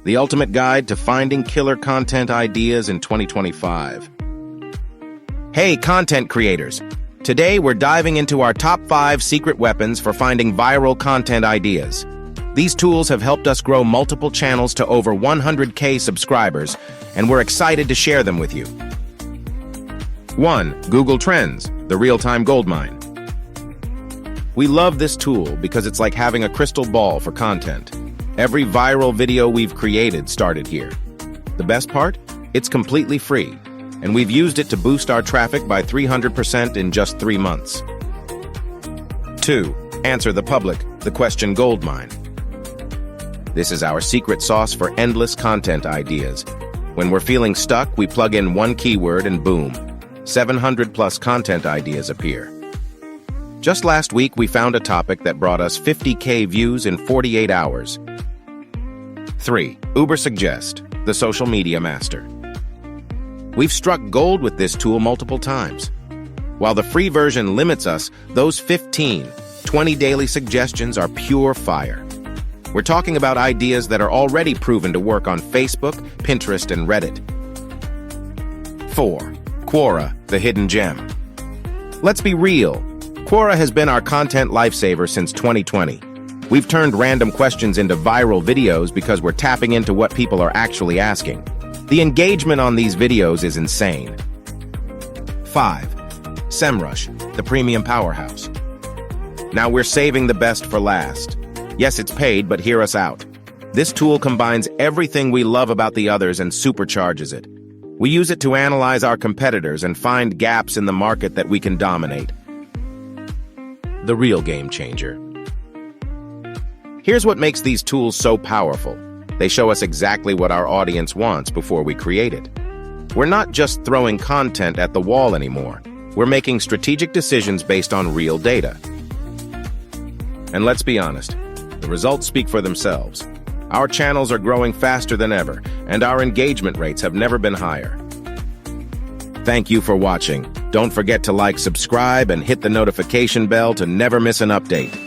the ultimate guide to finding killer content ideas in 2025. Hey, content creators! Today we're diving into our top 5 secret weapons for finding viral content ideas. These tools have helped us grow multiple channels to over 100K subscribers, and we're excited to share them with you. 1. Google Trends, the real-time goldmine. We love this tool because it's like having a crystal ball for content. Every viral video we've created started here. The best part? It's completely free, and we've used it to boost our traffic by 300% in just 3 months. 2. Answer the Public, the question goldmine. This is our secret sauce for endless content ideas. When we're feeling stuck, we plug in one keyword and boom, 700+ content ideas appear. Just last week, we found a topic that brought us 50K views in 48 hours. 3. Uber Suggest, the social media master. We've struck gold with this tool multiple times. While the free version limits us, those 20 daily suggestions are pure fire. We're talking about ideas that are already proven to work on Facebook, Pinterest, and Reddit. 4. Quora, the hidden gem. Let's be real. Quora has been our content lifesaver since 2020. We've turned random questions into viral videos because we're tapping into what people are actually asking. The engagement on these videos is insane. 5. SEMrush, the premium powerhouse. Now we're saving the best for last. Yes, it's paid, but hear us out. This tool combines everything we love about the others and supercharges it. We use it to analyze our competitors and find gaps in the market that we can dominate. The real game changer. Here's what makes these tools so powerful. They show us exactly what our audience wants before we create it. We're not just throwing content at the wall anymore. We're making strategic decisions based on real data. And let's be honest, the results speak for themselves. Our channels are growing faster than ever, and our engagement rates have never been higher. Thank you for watching. Don't forget to like, subscribe, and hit the notification bell to never miss an update.